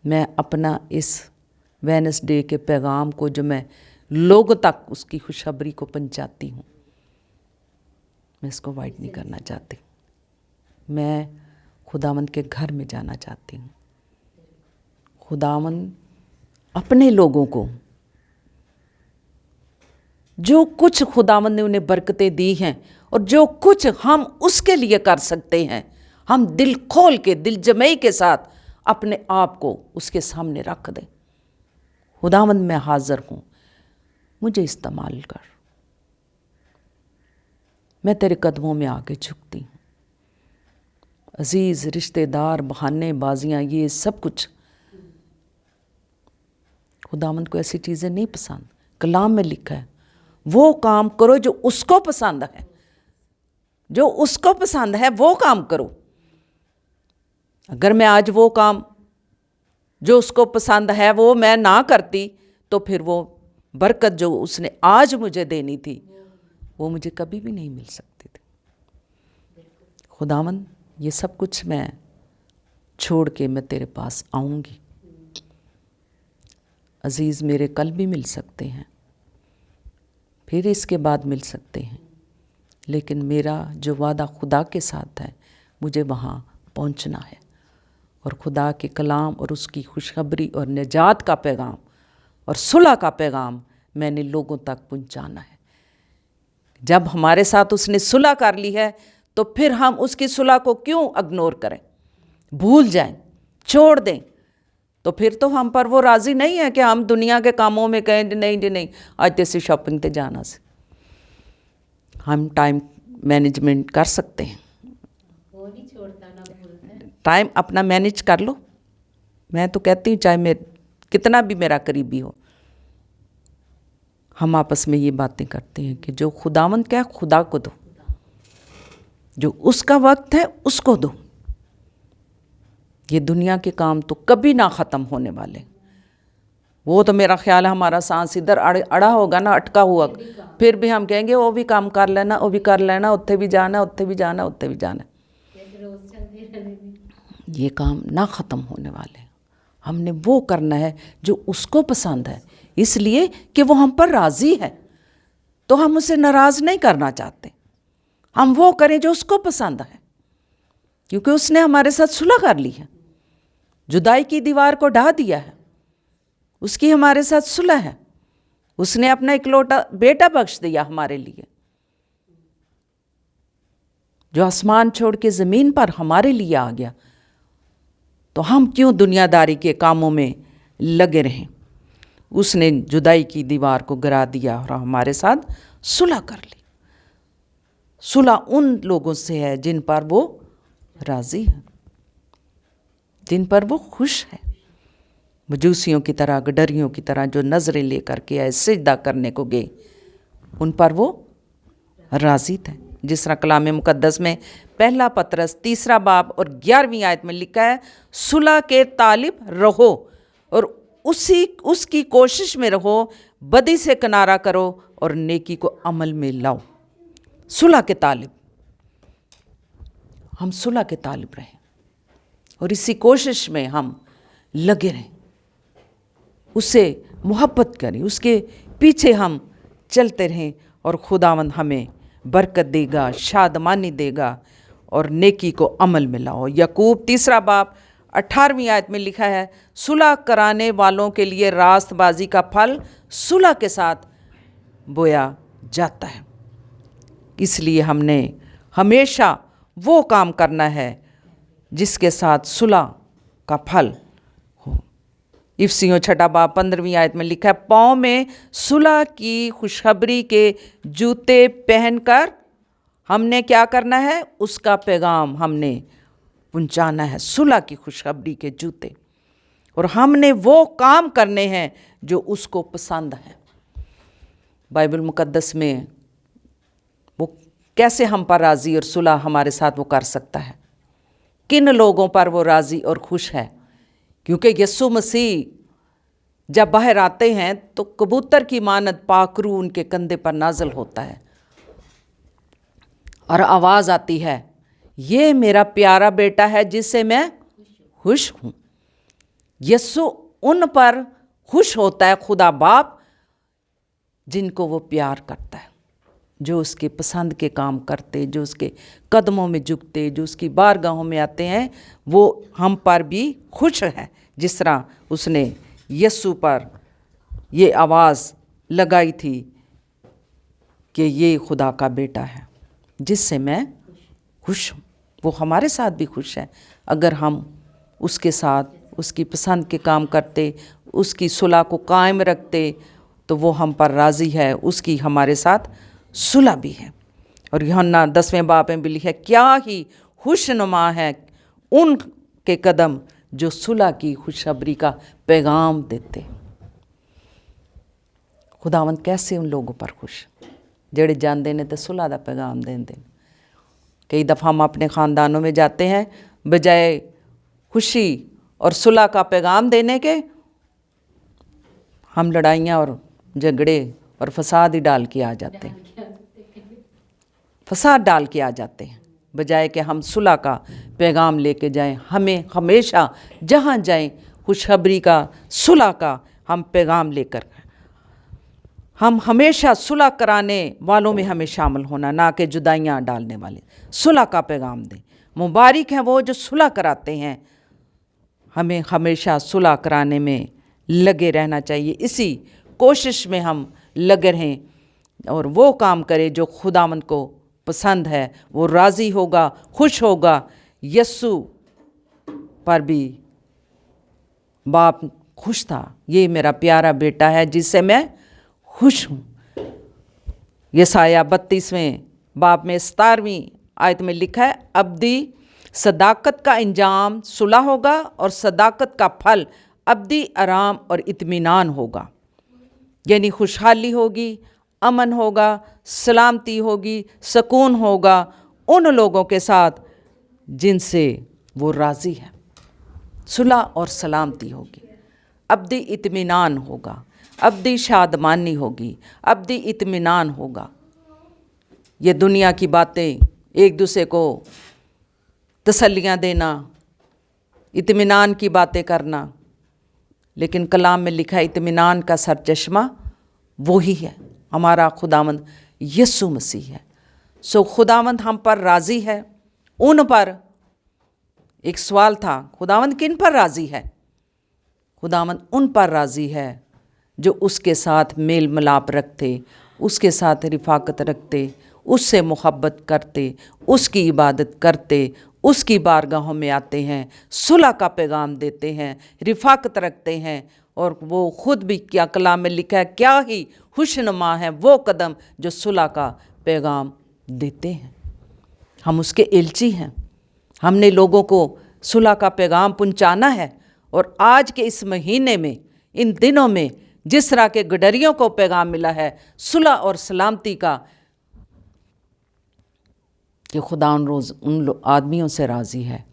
میں اپنا اس وینسڈے کے پیغام کو جو میں لوگوں تک اس کی خوشخبری کو پہنچاتی ہوں، میں اس کو وائٹ نہیں کرنا چاہتی۔ میں خداوند کے گھر میں جانا چاہتی ہوں۔ خداوند اپنے لوگوں کو جو کچھ خداوند نے انہیں برکتیں دی ہیں اور جو کچھ ہم اس کے لیے کر سکتے ہیں، ہم دل کھول کے، دل جمعی کے ساتھ اپنے آپ کو اس کے سامنے رکھ دیں۔ خداوند میں حاضر ہوں، مجھے استعمال کر، میں تیرے قدموں میں آ کے جھکتی ہوں۔ عزیز رشتہ دار، بہانے بازیاں، یہ سب کچھ خداوند کو ایسی چیزیں نہیں پسند۔ کلام میں لکھا ہے وہ کام کرو جو اس کو پسند ہے، جو اس کو پسند ہے وہ کام کرو۔ اگر میں آج وہ کام جو اس کو پسند ہے وہ میں نہ کرتی تو پھر وہ برکت جو اس نے آج مجھے دینی تھی وہ مجھے کبھی بھی نہیں مل سکتی تھی۔ خداوند یہ سب کچھ میں چھوڑ کے میں تیرے پاس آؤں گی۔ عزیز میرے کل بھی مل سکتے ہیں، پھر اس کے بعد مل سکتے ہیں، لیکن میرا جو وعدہ خدا کے ساتھ ہے مجھے وہاں پہنچنا ہے، اور خدا کے کلام اور اس کی خوشخبری اور نجات کا پیغام اور صلح کا پیغام میں نے لوگوں تک پہنچانا ہے۔ جب ہمارے ساتھ اس نے صلح کر لی ہے تو پھر ہم اس کی صلح کو کیوں اگنور کریں، بھول جائیں، چھوڑ دیں؟ تو پھر تو ہم پر وہ راضی نہیں ہے کہ ہم دنیا کے کاموں میں کہیں نہیں جی نہیں آج تیسی شاپنگ تے جانا سے۔ ہم ٹائم مینجمنٹ کر سکتے ہیں، ٹائم اپنا مینج کر لو۔ میں تو کہتی ہوں چاہے کتنا بھی میرا قریبی ہو، ہم آپس میں یہ باتیں کرتے ہیں کہ جو خداوند کا ہے خدا کو دو، جو اس کا وقت ہے اس کو دو۔ یہ دنیا کے کام تو کبھی نہ ختم ہونے والے، وہ تو میرا خیال ہے ہمارا سانس ادھر اڑا ہوگا نا، اٹکا ہوا، پھر بھی ہم کہیں گے وہ بھی کام کر لینا، وہ بھی کر لینا، اتنے بھی جانا، اتنے بھی جانا، اتنے بھی جانا۔ یہ کام نہ ختم ہونے والے، ہم نے وہ کرنا ہے جو اس کو پسند ہے، اس لیے کہ وہ ہم پر راضی ہے، تو ہم اسے ناراض نہیں کرنا چاہتے۔ ہم وہ کریں جو اس کو پسند ہے، کیونکہ اس نے ہمارے ساتھ صلح کر لی ہے، جدائی کی دیوار کو ڈھا دیا ہے، اس کی ہمارے ساتھ صلح ہے، اس نے اپنا اکلوٹا بیٹا بخش دیا ہمارے لیے، جو آسمان چھوڑ کے زمین پر ہمارے لیے آ گیا، تو ہم کیوں دنیا داری کے کاموں میں لگے رہیں؟ اس نے جدائی کی دیوار کو گرا دیا اور ہمارے ساتھ صلح کر لی۔ صلح ان لوگوں سے ہے جن پر وہ راضی ہے، جن پر وہ خوش ہے۔ مجوسیوں کی طرح، گڈریوں کی طرح جو نظریں لے کر کے آئے، سجدہ کرنے کو گئے، ان پر وہ راضی تھے۔ جس طرح کلام مقدس میں پہلا پطرس 3 باب اور 11ویں آیت میں لکھا ہے، صلح کے طالب رہو اور اس کی کوشش میں رہو، بدی سے کنارہ کرو اور نیکی کو عمل میں لاؤ۔ صلح کے طالب، ہم صلح کے طالب رہیں اور اسی کوشش میں ہم لگے رہیں، اس سے محبت کریں، اس کے پیچھے ہم چلتے رہیں، اور خداوند ہمیں برکت دے گا، شادمانی دے گا، اور نیکی کو عمل میں لاؤ۔ یعقوب 3 باب 18ویں آیت میں لکھا ہے، صلح کرانے والوں کے لیے راست بازی کا پھل صلح کے ساتھ بویا جاتا ہے۔ اس لیے ہم نے ہمیشہ وہ کام کرنا ہے جس کے ساتھ صلح کا پھل ہو۔ افسیوں 6 باب 15ویں آیت میں لکھا ہے، پاؤں میں صلح کی خوشخبری کے جوتے پہن کر ہم نے کیا کرنا ہے؟ اس کا پیغام ہم نے پہنچانا ہے، صلح کی خوشخبری کے جوتے، اور ہم نے وہ کام کرنے ہیں جو اس کو پسند ہے۔ بائبل مقدس میں وہ کیسے ہم پر راضی اور صلح ہمارے ساتھ وہ کر سکتا ہے، کن لوگوں پر وہ راضی اور خوش ہے؟ کیونکہ یسوع مسیح جب باہر آتے ہیں تو کبوتر کی مانند پاک روح ان کے کندھے پر نازل ہوتا ہے، اور آواز آتی ہے، یہ میرا پیارا بیٹا ہے جس سے میں خوش ہوں۔ یسوع ان پر خوش ہوتا ہے، خدا باپ، جن کو وہ پیار کرتا ہے، جو اس کے پسند کے کام کرتے، جو اس کے قدموں میں جھکتے، جو اس کی بارگاہوں میں آتے ہیں، وہ ہم پر بھی خوش ہے۔ جس طرح اس نے یسوع پر یہ آواز لگائی تھی کہ یہ خدا کا بیٹا ہے جس سے میں خوش ہوں، وہ ہمارے ساتھ بھی خوش ہے۔ اگر ہم اس کے ساتھ اس کی پسند کے کام کرتے، اس کی صلح کو قائم رکھتے، تو وہ ہم پر راضی ہے، اس کی ہمارے ساتھ صلح بھی ہے۔ اور یوحنا 10ویں باب میں بھی لکھا ہے، کیا ہی خوش نما ہے ان کے قدم جو صلح کی خوشخبری کا پیغام دیتے۔ خداوند کیسے ان لوگوں پر خوش جڑے جاندے نے تے صلح دا پیغام دیندے۔ کئی دفعہ ہم اپنے خاندانوں میں جاتے ہیں، بجائے خوشی اور صلح کا پیغام دینے کے، ہم لڑائیاں اور جھگڑے اور فساد ہی ڈال کے آ جاتے ہیں، فساد ڈال کے آ جاتے ہیں، بجائے کہ ہم صلح کا پیغام لے کے جائیں۔ ہمیں ہمیشہ جہاں جائیں خوشخبری کا، صلح کا ہم پیغام لے کر، ہم ہمیشہ صلح کرانے والوں میں ہمیں شامل ہونا، نہ کہ جدائیاں ڈالنے والے۔ صلح کا پیغام دیں۔ مبارک ہیں وہ جو صلح کراتے ہیں۔ ہمیں ہمیشہ صلح کرانے میں لگے رہنا چاہیے، اسی کوشش میں ہم لگے رہیں اور وہ کام کریں جو خداوند کو پسند ہے، وہ راضی ہوگا، خوش ہوگا۔ یسوع پر بھی باپ خوش تھا، یہ میرا پیارا بیٹا ہے جس سے میں خوش ہوں۔ یسایہ 32ویں باب میں 17ویں آیت میں لکھا ہے، ابدی صداقت کا انجام صلح ہوگا اور صداقت کا پھل ابدی آرام اور اطمینان ہوگا۔ یعنی خوشحالی ہوگی، امن ہوگا، سلامتی ہوگی، سکون ہوگا ان لوگوں کے ساتھ جن سے وہ راضی ہے۔ صلح اور سلامتی ہوگی، ابدی اطمینان ہوگا، ابدی شادمانی ہوگی، ابدی اطمینان ہوگا۔ یہ دنیا کی باتیں، ایک دوسرے کو تسلیاں دینا، اطمینان کی باتیں کرنا، لیکن کلام میں لکھا ہے اطمینان کا سرچشمہ وہی ہے، ہمارا خداوند یسوع مسیح ہے۔ سو خداوند ہم پر راضی ہے، ان پر ایک سوال تھا، خداوند کن پر راضی ہے؟ خداوند ان پر راضی ہے जो उसके साथ मेल मिलाप रखते, उसके साथ रिफाकत रखते, उससे मोहब्बत करते, उसकी इबादत करते, उसकी बारगाहों में आते हैं, सुलह का पैगाम देते हैं, रिफाकत रखते हैं। और वो ख़ुद भी क्या कलाम में लिखा है, क्या ही खुशनुमा है वो कदम जो सुलह का पैगाम देते हैं। हम उसके एलची हैं, हमने लोगों को सुलह का पैगाम पहुंचाना है। और आज के इस महीने में, इन दिनों में जिस तरह के गडरियों को पैगाम मिला है सुलह और सलामती का, कि खुदा उन आदमियों से राज़ी है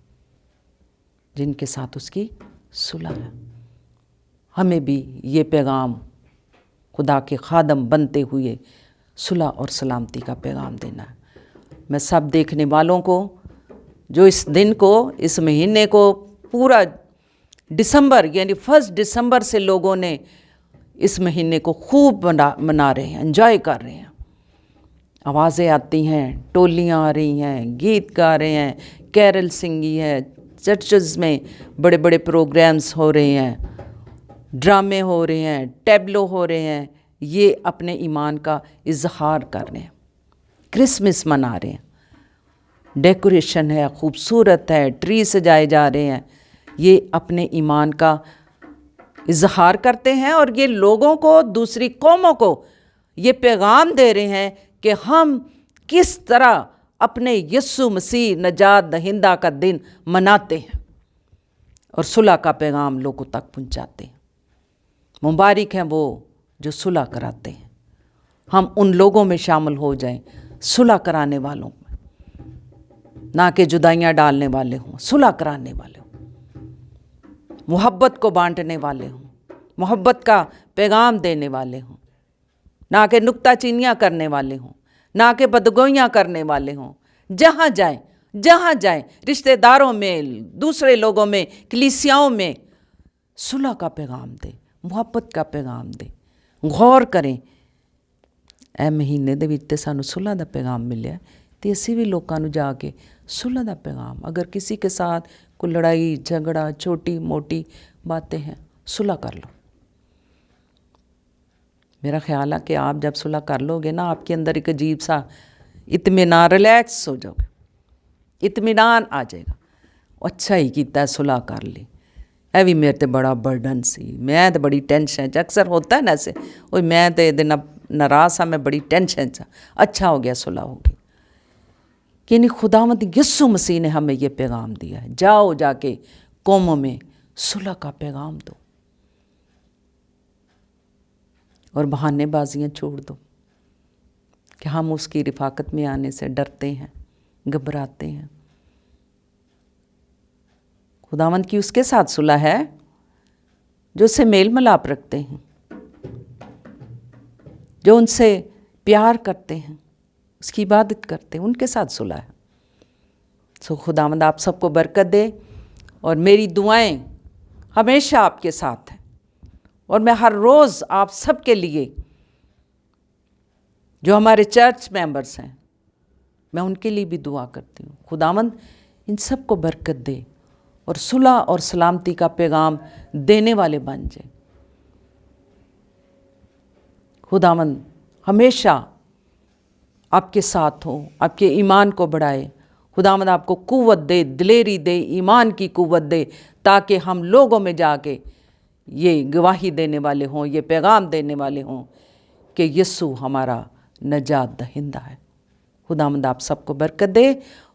जिनके साथ उसकी सुलह है। हमें भी ये पैगाम खुदा के खादम बनते हुए सुलह और सलामती का पैगाम देना है। मैं सब देखने वालों को जो इस दिन को, इस महीने को, पूरा दिसंबर यानी 1 दिसंबर से लोगों ने इस महीने को खूब मना रहे हैं, एंजॉय कर रहे हैं। आवाज़ें आती हैं, टोलियाँ आ रही हैं, गीत गा रहे हैं, कैरल सिंगी है, चर्चेज़ में बड़े बड़े प्रोग्राम्स हो रहे हैं, ड्रामे हो रहे हैं, टैबलो हो रहे हैं। ये अपने ईमान का इजहार कर रहे हैं, क्रिसमस मना रहे हैं, डेकोरेशन है, खूबसूरत है, ट्री सजाए जा रहे हैं। ये अपने ईमान का इजहार करते हैं और ये लोगों को, दूसरी कौमों को ये पैगाम दे रहे हैं कि हम किस तरह अपने यीशु मसीह नजात दहिंदा का दिन मनाते हैं और सुलह का पैगाम लोगों तक पहुंचाते हैं। मुबारक हैं वो जो सुलह कराते हैं। हम उन लोगों में शामिल हो जाएं, सुलह कराने वालों में, ना कि जुदाइयाँ डालने वाले हों, सुलह कराने वाले हों, मोहब्बत को बांटने वाले हों, मोहब्बत का पैगाम देने वाले हों, ना कि नुक्ताचीनियाँ करने वाले हों, ना कि बदगोइयाँ करने वाले हों। जहाँ जाएं रिश्तेदारों में, दूसरे लोगों में, कलीसियाओं में सुलह का पैगाम दें, मोहब्बत का पैगाम दें। गौर करें, ਇਹ ਮਹੀਨੇ ਦੇ ਵਿੱਚ ਤੇ ਸਾਨੂੰ ਸੁਲ੍ਹਾ ਦਾ ਪੈगाम ਮਿਲਿਆ ਤੇ ਅਸੀਂ ਵੀ ਲੋਕਾਂ ਨੂੰ ਜਾ ਕੇ सुलह ਦਾ पैगाम, अगर किसी के साथ कोई लड़ाई झगड़ा छोटी मोटी बातें हैं, सुलह कर लो। मेरा ख्याल है कि आप जब सुलह कर लोगे ना, आपके अंदर एक अजीब सा इत्मीनान, रिलैक्स हो जाओगे, इत्मीनान आ जाएगा। अच्छा ही किया सुलह कर ली, ਇਹ ਵੀ ਮੇਰੇ ਤੇ बड़ा बर्डन सी, मैं तो बड़ी टेंशन च, अक्सर होता है ना ऐसे, ओए मैं तो ਇਹਦੇ ਨਾਲ नाराज़ हाँ, मैं बड़ी टेंशन च। अच्छा हो गया सुलह होगी। कि नहीं, खुदावंद यीशु मसीह ने हमें ये पैगाम दिया है, जाओ जाके कौमों में सुलह का पैगाम दो और बहानेबाजियाँ छोड़ दो कि हम उसकी रिफाकत में आने से डरते हैं, घबराते हैं। खुदावंद की उसके साथ सुलह है जो उससे मेल मिलाप रखते हैं, जो उनसे प्यार करते हैं, उसकी इबादत करते हैं, उनके साथ सुलह है। सो खुदावंद आप सबको बरकत दे और मेरी दुआएं हमेशा आपके साथ हैं। और मैं हर रोज़ आप सब के लिए, जो हमारे चर्च मेंबर्स हैं, मैं उनके लिए भी दुआ करती हूँ। खुदावंद इन सब को बरकत दे और सुलह और सलामती का पैगाम देने वाले बन जाए। खुदावंद हमेशा आपके साथ हो, आपके ईमान को बढ़ाए। खुदावंद आपको कुव्वत दे, दिलेरी दे, ईमान की कुव्वत दे, ताकि हम लोगों में जाके ये गवाही देने वाले हों, ये पैगाम देने वाले हों कि यीशु हमारा नजात दहिंदा है। खुदावंद आप सबको बरकत दे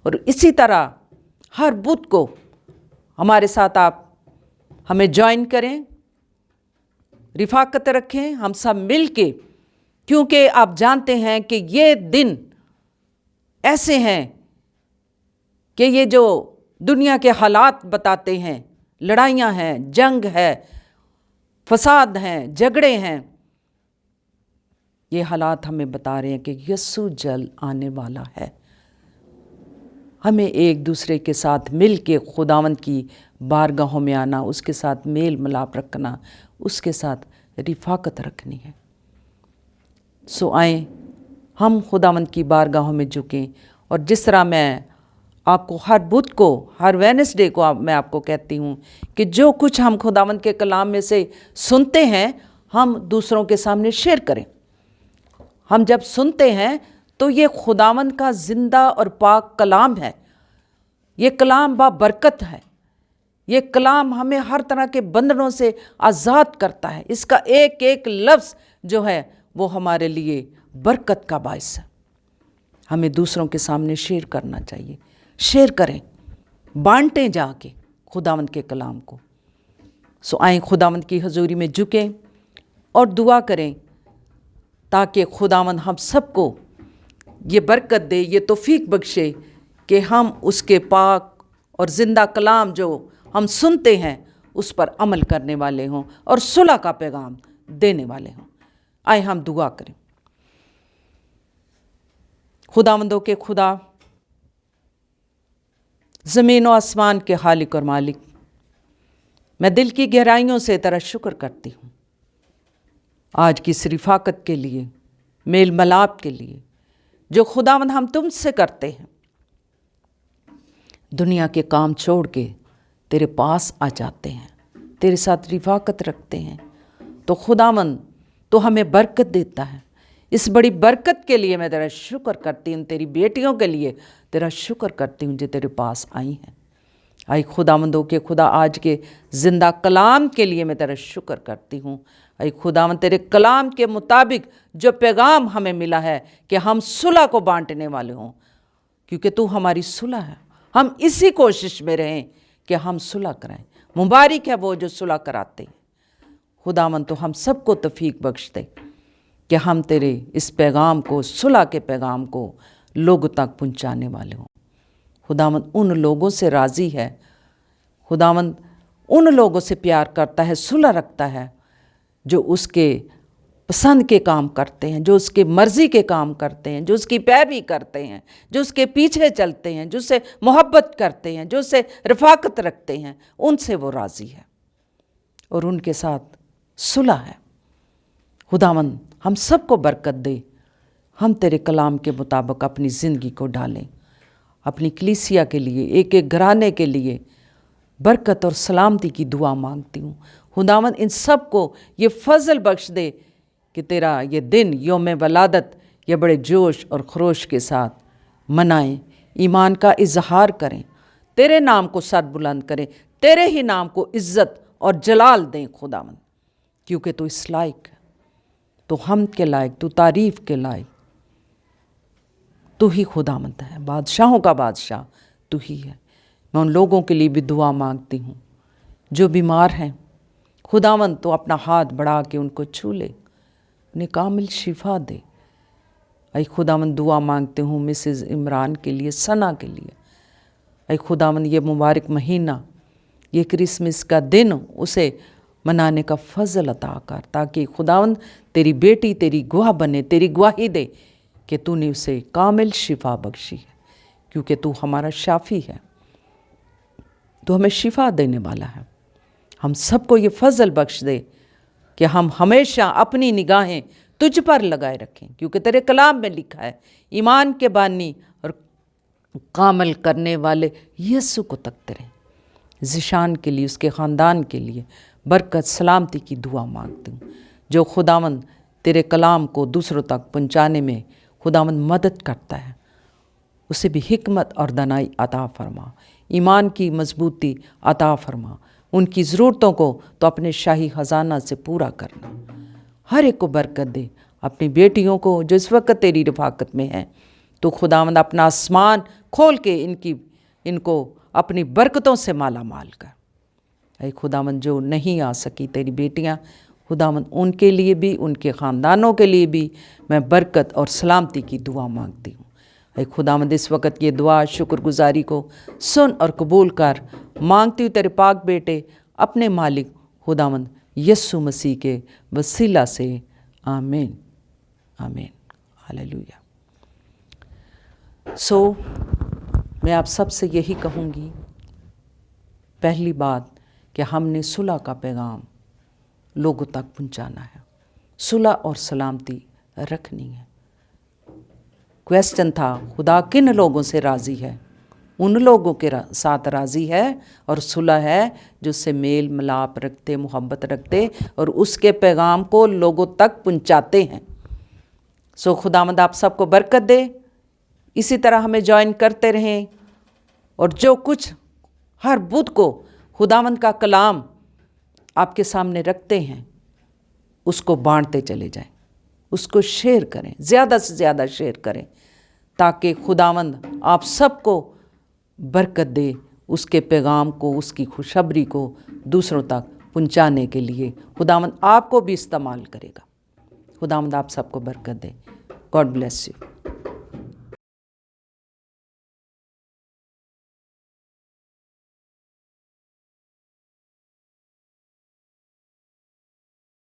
और इसी तरह हर बुध को हमारे साथ आप हमें ज्वाइन करें, रिफाकत रखें, हम सब मिल के, क्योंकि आप जानते हैं कि ये दिन ऐसे हैं कि ये जो दुनिया के हालात बताते हैं, लड़ाइयाँ हैं, जंग है, फसाद हैं, झगड़े हैं, ये हालात हमें बता रहे हैं कि यीशु जल्द आने वाला है। हमें एक दूसरे के साथ मिल के खुदावंद की बारगाहों में आना, उसके साथ मेल मिलाप रखना, उसके साथ रिफाकत रखनी है। सो आएँ हम खुदावंद की बारगाहों में झुकें। और जिस तरह मैं आपको हर बुध को, हर वेडनेसडे को मैं आपको कहती हूँ कि जो कुछ हम खुदावंद के कलाम में से सुनते हैं, ہم دوسروں کے سامنے شیئر کریں۔ ہم جب سنتے ہیں تو یہ خداوند کا زندہ اور پاک کلام ہے، یہ کلام بابرکت ہے، یہ کلام ہمیں ہر طرح کے بندھنوں سے آزاد کرتا ہے۔ اس کا ایک ایک لفظ جو ہے وہ ہمارے لیے برکت کا باعث ہے۔ ہمیں دوسروں کے سامنے شیئر کرنا چاہیے، شیئر کریں، بانٹیں جا کے خداوند کے کلام کو۔ سو آئیں خداوند کی حضوری میں جھکیں اور دعا کریں تاکہ خداوند ہم سب کو یہ برکت دے، یہ توفیق بخشے کہ ہم اس کے پاک اور زندہ کلام جو ہم سنتے ہیں اس پر عمل کرنے والے ہوں اور صلح کا پیغام دینے والے ہوں۔ آئیں ہم دعا کریں۔ خداوندوں کے خدا، زمین و آسمان کے خالق اور مالک، میں دل کی گہرائیوں سے تیرا شکر کرتی ہوں آج کی اس رفاقت کے لیے، میل ملاپ کے لیے جو خداوند ہم تم سے کرتے ہیں۔ دنیا کے کام چھوڑ کے تیرے پاس آ جاتے ہیں، تیرے ساتھ رفاقت رکھتے ہیں، تو خداوند تو ہمیں برکت دیتا ہے۔ اس بڑی برکت کے لیے میں تیرا شکر کرتی ہوں، تیری بیٹیوں کے لیے تیرا شکر کرتی ہوں جو تیرے پاس آئی ہیں۔ آئی خداوندوں کے خدا، آج کے زندہ کلام کے لیے میں تیرا شکر کرتی ہوں۔ اے خداوند، تیرے کلام کے مطابق جو پیغام ہمیں ملا ہے کہ ہم صلح کو بانٹنے والے ہوں، کیونکہ تو ہماری صلح ہے، ہم اسی کوشش میں رہیں کہ ہم صلح کرائیں۔ مبارک ہے وہ جو صلح کراتے ہیں۔ خداوند تو ہم سب کو توفیق بخش دے کہ ہم تیرے اس پیغام کو، صلح کے پیغام کو لوگوں تک پہنچانے والے ہوں۔ خداوند ان لوگوں سے راضی ہے، خداوند ان لوگوں سے پیار کرتا ہے، صلح رکھتا ہے جو اس کے پسند کے کام کرتے ہیں، جو اس کی مرضی کے کام کرتے ہیں، جو اس کی پیروی کرتے ہیں، جو اس کے پیچھے چلتے ہیں، جو اس سے محبت کرتے ہیں، جو اس سے رفاقت رکھتے ہیں، ان سے وہ راضی ہے اور ان کے ساتھ صلح ہے۔ خداوند ہم سب کو برکت دے، ہم تیرے کلام کے مطابق اپنی زندگی کو ڈالیں۔ اپنی کلیسیا کے لیے، ایک ایک گھرانے کے لیے برکت اور سلامتی کی دعا مانگتی ہوں۔ خداوند ان سب کو یہ فضل بخش دے کہ تیرا یہ دن، یوم ولادت، یہ بڑے جوش اور خروش کے ساتھ منائیں، ایمان کا اظہار کریں، تیرے نام کو سر بلند کریں، تیرے ہی نام کو عزت اور جلال دیں خداوند، کیونکہ تو اس لائق ہے، تو حمد کے لائق، تو تعریف کے لائق، تو ہی خداوند ہے، بادشاہوں کا بادشاہ تو ہی ہے۔ میں ان لوگوں کے لیے بھی دعا مانگتی ہوں جو بیمار ہیں، خداوند تو اپنا ہاتھ بڑھا کے ان کو چھو لے، انہیں کامل شفا دے۔ اے خداوند دعا مانگتے ہوں مسز عمران کے لیے، ثنا کے لیے۔ اے خداوند یہ مبارک مہینہ، یہ کرسمس کا دن اسے منانے کا فضل عطا کر، تاکہ خداوند تیری بیٹی تیری گواہ بنے، تیری گواہی دے کہ تو نے اسے کامل شفا بخشی ہے، کیونکہ تو ہمارا شافی ہے، تو ہمیں شفا دینے والا ہے۔ ہم سب کو یہ فضل بخش دے کہ ہم ہمیشہ اپنی نگاہیں تجھ پر لگائے رکھیں، کیونکہ تیرے کلام میں لکھا ہے ایمان کے بانی اور کامل کرنے والے یسوع کو تکتے رہیں۔ ذیشان کے لیے، اس کے خاندان کے لیے برکت سلامتی کی دعا مانگتی ہوں، جو خداوند تیرے کلام کو دوسروں تک پہنچانے میں خداوند مدد کرتا ہے، اسے بھی حکمت اور دانائی عطا فرما، ایمان کی مضبوطی عطا فرما، ان کی ضرورتوں کو تو اپنے شاہی خزانہ سے پورا کرنا، ہر ایک کو برکت دے۔ اپنی بیٹیوں کو جو اس وقت تیری رفاقت میں ہیں، تو خداوند اپنا آسمان کھول کے ان کو اپنی برکتوں سے مالا مال کر۔ اے خداوند جو نہیں آ سکی تیری بیٹیاں، خداوند ان کے لیے بھی، ان کے خاندانوں کے لیے بھی میں برکت اور سلامتی کی دعا مانگتی ہوں۔ اے خداوند اس وقت یہ دعا شکر گزاری کو سن اور قبول کر، مانگتی ہوں تیرے پاک بیٹے اپنے مالک خداوند یسوع مسیح کے وسیلہ سے، آمین آمین، ہلیلویا۔ میں آپ سب سے یہی کہوں گی، پہلی بات کہ ہم نے صلح کا پیغام لوگوں تک پہنچانا ہے، صلح اور سلامتی رکھنی ہے۔ کویسچن تھا خدا کن لوگوں سے راضی ہے؟ उन लोगों के साथ राज़ी है और सुलह है जो उससे मेल मिलाप रखते, मोहब्बत रखते और उसके पैगाम को लोगों तक पहुंचाते हैं। सो खुदावंद आप सबको बरकत दे, इसी तरह हमें ज्वाइन करते रहें और जो कुछ हर बुध को खुदावंद का कलाम आपके सामने रखते हैं उसको बांटते चले जाएं, उसको शेयर करें, ज़्यादा से ज़्यादा शेयर करें, ताकि खुदावंद आप सबको बरकत दे, उसके पैगाम को, उसकी खुशखबरी को दूसरों तक पहुंचाने के लिए खुदावंद आपको भी इस्तेमाल करेगा। खुदावंद आप सबको बरकत दे। God bless you.